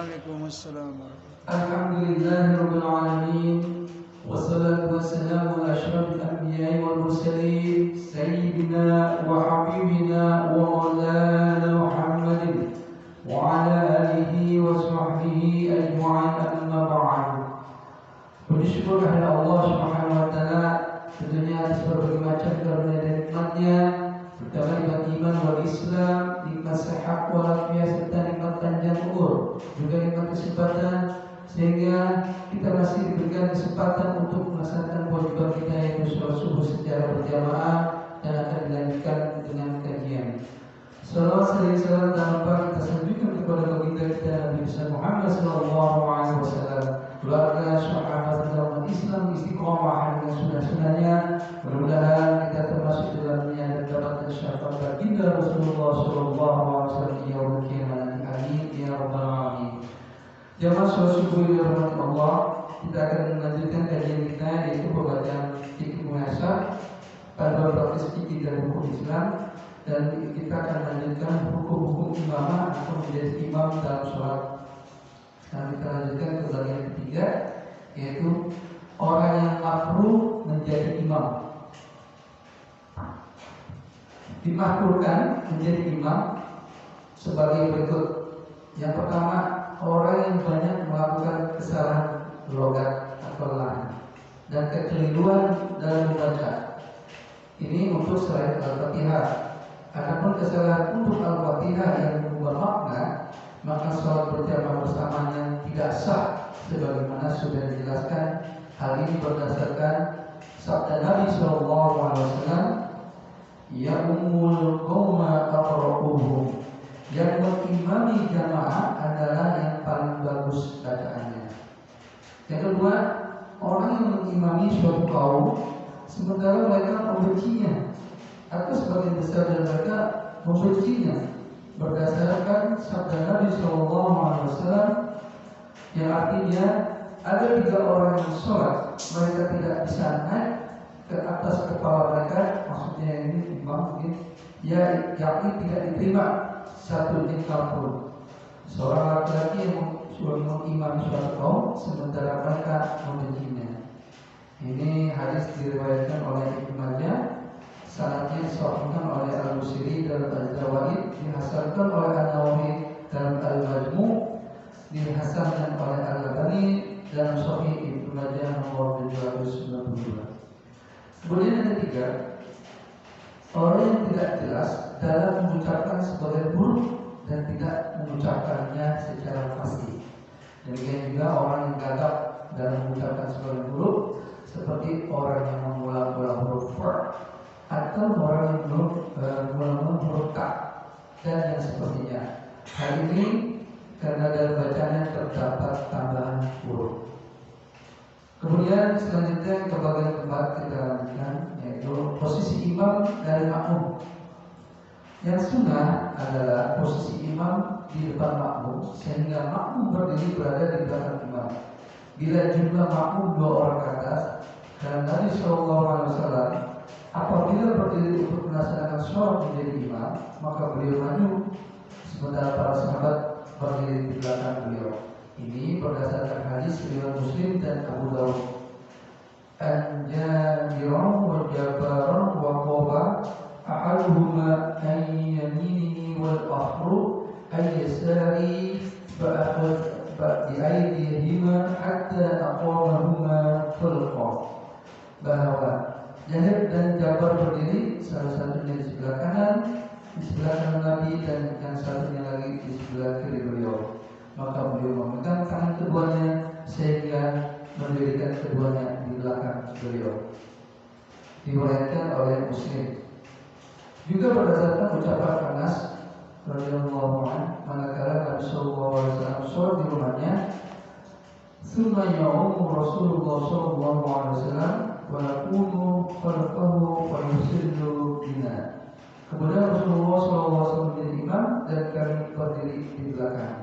Waalaikumsalam. Alhamdulillahirabbil alamin. Wassalatu wassalamu ala asyrafil anbiya'i wal mursalin sayyidina wa habibina wa maulana Muhammadin wa ala alihi wa sahbihi ajma'in, amma ba'd. Puji syukur kepada Allah Subhanahu wa taala tentunya atas berbagai macam karunia dan nikmat-Nya, terutama nikmat iman wal Islam, nikmat sehat walafiat serta nikmat panjang umur, juga nikmat kesempatan sehingga kita masih diberikan kesempatan untuk melaksanakan kewajiban kita yaitu sholat subuh secara berjamaah dan akan dilanjutkan dengan kajian. Salawat sering salam dan kita sanjungkan kepada baginda kita Nabi Muhammad sallallahu alaihi wasallam, keluarga, sahabat dan umat Islam istiqomah dengan sunnah-sunnahnya. Mudah-mudahan kita termasuk dalamnya dan dapat syafaat baginda Rasulullah sallallahu alaihi wasallam di yaumul qiyamah. Amin ya rabbal alamin. Jamaah sholat subuh yang dirahmati Allah, kita akan melanjutkan kajian kita yaitu pembacaan fikih muhasab, panduan praktis fikih dan hukum Islam, dan kita akan melanjutkan hukum-hukum imamah atau menjadi imam dalam sholat. Nah, kita lanjutkan ke bagian ketiga yaitu orang yang makruh menjadi imam. Dimakruhkan menjadi imam sebagai berikut. Yang pertama, orang yang banyak melakukan kesalahan logat atau lahan dan kekeliruan dalam membaca. Ini untuk selain Al-Fatihah. Adapun kesalahan untuk Al-Fatihah yang mengubah makna, maka sholat berjamaah bersamanya tidak sah sebagaimana sudah dijelaskan. Hal ini berdasarkan sabda Nabi SAW, ya ummul qauma aqra'uhum, yang mengimami jamaah adalah yang paling bagus bacaannya. Yang kedua, orang yang mengimami suatu kaum sementara mereka membencinya atau sebagian besar dari mereka membencinya berdasarkan sabda Nabi SAW yang artinya ada 3 orang yang sholat mereka tidak bisa naik ke atas kepala mereka, maksudnya ini imam mungkin ya, yakni tidak diterima satu jengkal pun. Seorang laki-laki yang sudah mengimami suatu kaum sementara mereka membencinya. Ini hadis diriwayatkan oleh Ibnu Majah, sanadnya disahihkan oleh Al-Busiri dalam Al-Zawaid, dihasankan oleh An-Nawawi dalam Al-Majmu', dihasankan oleh Al-Albani dalam Sahih Ibnu Majah nomor 292. Kemudian yang ketiga, orang yang tidak jelas dalam mengucapkan sebagian huruf dan tidak mengucapkannya secara pasti. Demikian juga orang yang gagap dalam mengucapkan sebagian huruf, seperti orang yang mengulang-ulang huruf f atau orang yang mengulang huruf k dan yang sepertinya. Hal ini karena dalam bacanya terdapat tambahan huruf. Kemudian selanjutnya ke bagian keempat kita lanjutkan, yaitu posisi imam dari makmum. Yang sunnah adalah posisi imam di depan makmum sehingga makmum berdiri berada di belakang imam. Bila jumlah makmum 2 orang ke atas, dan Nabi SAW apabila berdiri untuk melaksanakan sholat menjadi imam, maka beliau maju sementara para sahabat berdiri di belakang beliau. Ini berdasarkan hadis riwayat Muslim dan Abu Dawud. An-Jabirun wa Jabarun wa Qoba ahaduhuma an yaminihi wal akhru an yasari fa'akhad bi aydihima hatta aqamahuma fulqa. Bahwa Jahir dan Jabar berdiri, salah satunya di sebelah kanan, di sebelah kanan Nabi, dan yang satunya lagi di sebelah kiri beliau. Maka beliau memegang tangan keduanya sehingga mendirikan keduanya di belakang beliau. Diriwayatkan oleh Muslim. Juga berdasarkan ucapan Anas radhiyallahu anhu, manakala Nabi sallallahu alaihi wasallam sholat di rumahnya, "Tsumma ya'umu Rasulullah sallallahu alaihi wasallam wa nakunu khalfahu wa yusallu bina." Kemudian Rasulullah sallallahu alaihi wasallam menjadi imam dan kami berdiri di belakang.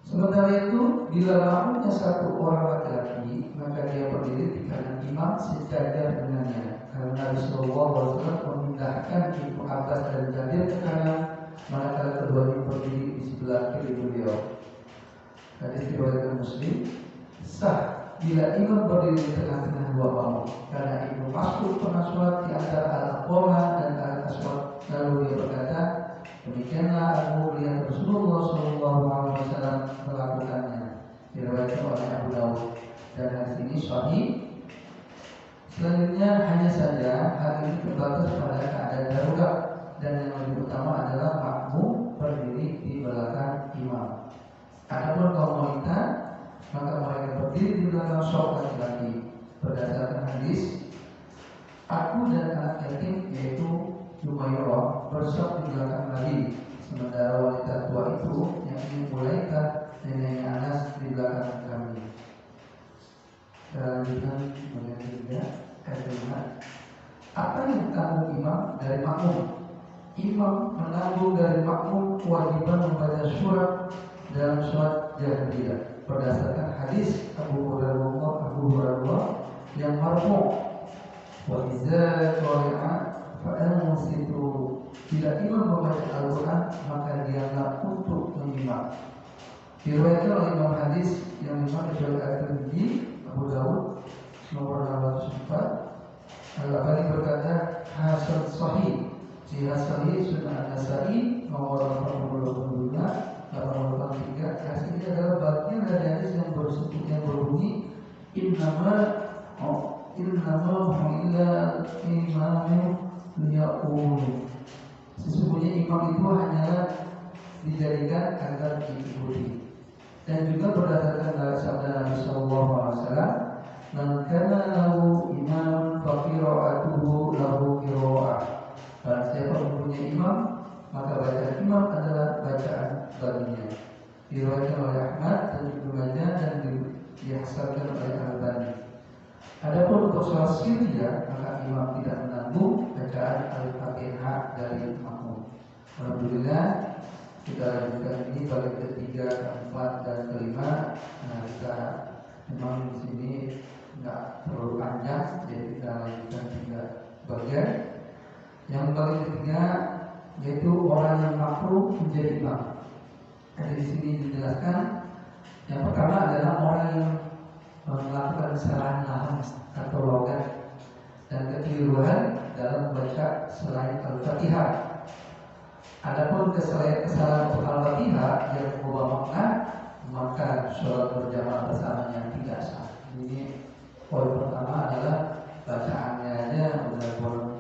Sementara itu, bila makmumnya satu orang laki-laki, maka dia berdiri di kanan imam sejajar dengannya. Karena Nabi SAW memindahkan Ibnu Abbas dan Jabir ke kanan manakala keduanya berdiri di sebelah kiri beliau. Hadis riwayat Muslim. Sah bila imam berdiri di tengah-tengah dua makmum, karena Ibnu Mas'ud pernah sholat di antara al-Aqoma dan al-Aswad, lalu dia berkata, demikianlah aku melihat Rasulullah SAW melakukannya. Diriwayatkan oleh Abu Dawud, dan hadis ini sahih. Selanjutnya, hanya saja hal ini terbatas pada keadaan darurat, dan yang lebih utama adalah makmum berdiri di belakang imam. Adapun kaum wanita, maka mereka berdiri di belakang shaf laki-laki berdasarkan hadis, aku dan anak yatim yaitu Jumairah bersaf di belakang Nabi, sementara wanita tua itu yang ingin Mulaikah neneknya Anas di belakang kami. Selanjutnya bagian ketiga, kalimat apa yang ditanggung imam dari makmum? Imam menanggung dari makmum kewajiban membaca surat dalam sholat jahriyah berdasarkan hadis Abu Hurairah yang marfu', wa idza qara'a fa'ansitu, bila imam membaca Al-Quran maka dianggap untuk menyimak. Diriwayatkan oleh Imam hadis yang dimaksud At-Tirmidzi, Abu Dawud nomor 604. Al-Albani berkata hasan sahih. Jihad sahih Sunan An-Nasa'i nomor 82, 83. Hadis ini adalah bagian dari hadis yang berbunyi innama illa imamu liyaqul. Sesungguhnya imam itu hanyalah dijadikan agar diikuti. Dan juga berdasarkan dari sabda Nabi SAW, man kana lahu imam fa qira'atuhu lahu qira'ah. Barang siapa mempunyai imam, maka bacaan imam adalah bacaan baginya. Diriwayatkan oleh Ahmad dan Ibnu Majah dan dihasankan oleh Al-Albani. Adapun untuk sholat sirriyah, maka imam tidak menanggung bacaan Al-Fatihah dari makmum. Alhamdulillah, kita lanjutkan ini bagi ketiga, keempat, dan kelima. Nah, kita memang di sini nggak terlalu panjang, jadi kita lanjutkan 3 bagian. Yang bagi ketiga yaitu orang yang makruh menjadi imam. Jadi di sini dijelaskan yang pertama adalah orang yang melakukan kesalahan laham atau logat dan kekeliruan dalam membaca selain Al-Fatihah. Adapun kesalahan Al-Fatihah yang mengubah makna, maka sholat berjamaah bersamanya tidak sah. Ini poin pertama adalah bacaannya aja udah kurang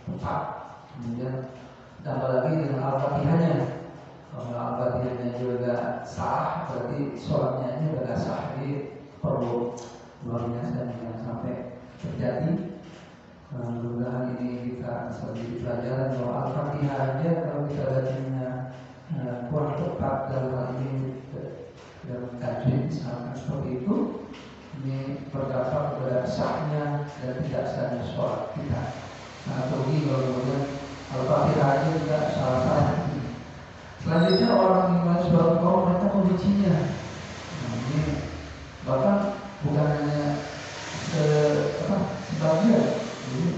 tepat. Kemudian tambah lagi dengan Al-Fatihahnya. Kalau Al-Fatihahnya juga sah, berarti sholatnya ini juga sah. Jadi perlu luar biasa jangan sampai terjadi. Mudah-mudahan ini kita bisa jadi pelajaran bahwa Al-Fatihah aja kalau kita bacanya kurang tepat dalam hal ini dalam tajwid misalkan seperti itu, ini berdampak kepada sahnya dan tidak sahnya sholat kita. Nah, rugi kalau kemudian Al-Fatihah aja juga salah. Selanjutnya orang yang suatu kaum mereka membencinya. Nah, ini bahkan bukan hanya sebagian. Jadi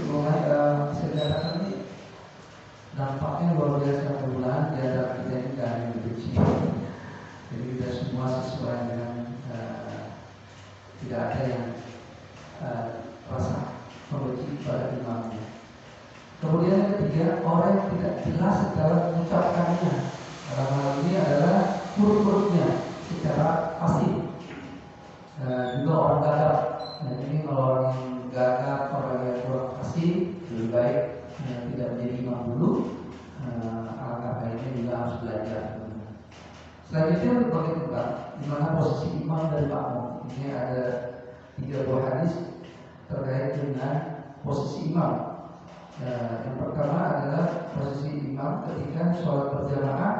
sejarah ini dampaknya luar biasa kemudian di antara kita ini tidak ada yang dibenci. Jadi kita semua sesuai dengan tidak ada yang rasa membenci pada imamnya. Kemudian yang ketiga, orang yang tidak jelas dalam mengucapkannya. Dalam hal ini adalah huruf-hurufnya secara pasti. Juga orang gagap. Nah, ini kalau orang gagap, orang yang kurang pasti, lebih baik tidak menjadi imam dulu. Alangkah baiknya juga harus belajar. Selanjutnya berbagai tempat di mana posisi imam dan makmum. Ini ada 3 buah hadis terkait dengan posisi imam. Yang pertama adalah posisi imam ketika sholat berjamaah,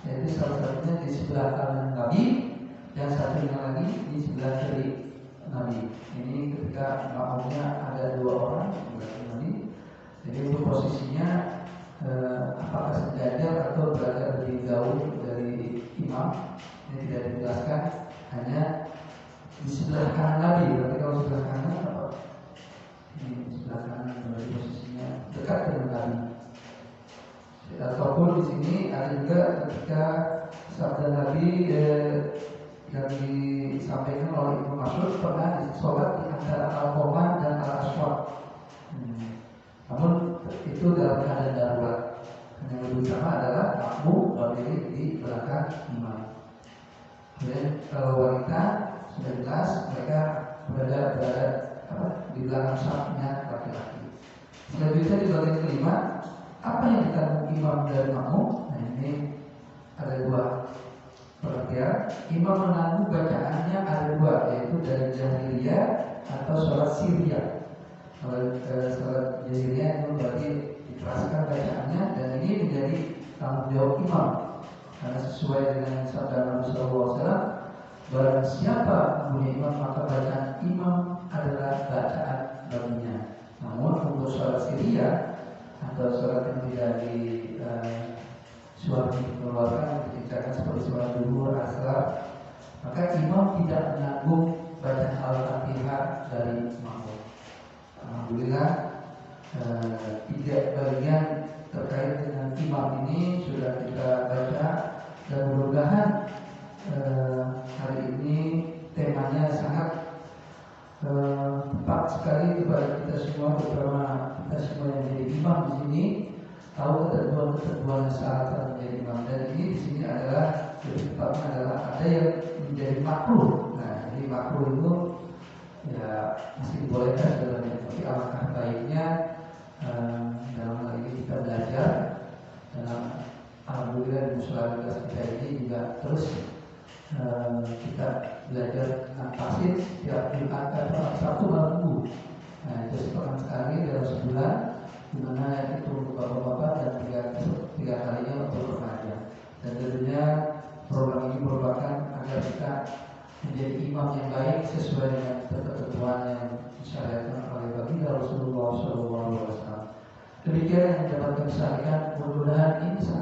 yaitu salah satunya di sebelah kanan Nabi dan satunya lagi di sebelah kiri Nabi. Ini ketika makmumnya ada 2 orang di belakang Nabi. Jadi untuk posisinya apakah sejajar atau berada lebih jauh dari imam, ini tidak dijelaskan, hanya di sebelah kanan Nabi. Berarti kalau sebelah kanan apa? Ini sebelah kanan berarti posisinya dekat dengan Nabi. Ataupun di sini ada juga ketika sabda Nabi yang disampaikan oleh Ibnu Mas'ud pernah sholat di antara Al-Qamah dan Al-Aswad. Namun itu dalam keadaan darurat. Yang lebih utama adalah makmum berdiri di belakang imam. Kemudian kalau wanita sudah jelas mereka berada di belakang safnya laki-laki. Selanjutnya di bagian kelima, apa yang ditanggung imam dari makmum? Nah ini ada dua pengertian. Imam menanggung bacaannya ada dua, yaitu dari jahiliyah atau sholat siriyah. Kalau sholat jahiliyah itu berarti dikeraskan bacaannya, dan ini menjadi tanggung jawab imam. Karena sesuai dengan sabda Nabi SAW, barang siapa punya imam maka bacaan imam adalah bacaan baginya. Namun untuk sholat siriyah atau sholat yang tidak di suara dikeluarkan ketika seperti sholat duhur, asar, maka imam tidak menanggung bacaan Al-Fatihah dari makmum. Alhamdulillah, tiga bagian terkait dengan imam ini sudah kita baca, dan mudah-mudahan hari ini temanya sangat tepat sekali kepada kita semua, terutama kita semua yang menjadi imam di sini, tahu ketentuan syarat menjadi imam. Dan ini di sini adalah lebih tepatnya adalah ada yang menjadi makruh. Nah, jadi makruh itu ya masih dibolehkan sebenarnya, tapi alangkah baiknya dalam hal ini kita belajar. Dalam alhamdulillah di musyawarah kita ini juga terus kita belajar tentang tafsir setiap Jumat atau Sabtu Minggu. Nah itu sepekan sekali dalam sebulan, di mana itu untuk bapak-bapak dan tiga kalinya untuk remaja. Dan tentunya program ini merupakan agar kita menjadi imam yang baik sesuai dengan ketentuan yang disyariatkan oleh baginda Rasulullah SAW. Demikian yang dapat kami sampaikan. Mudah-mudahan ini sangat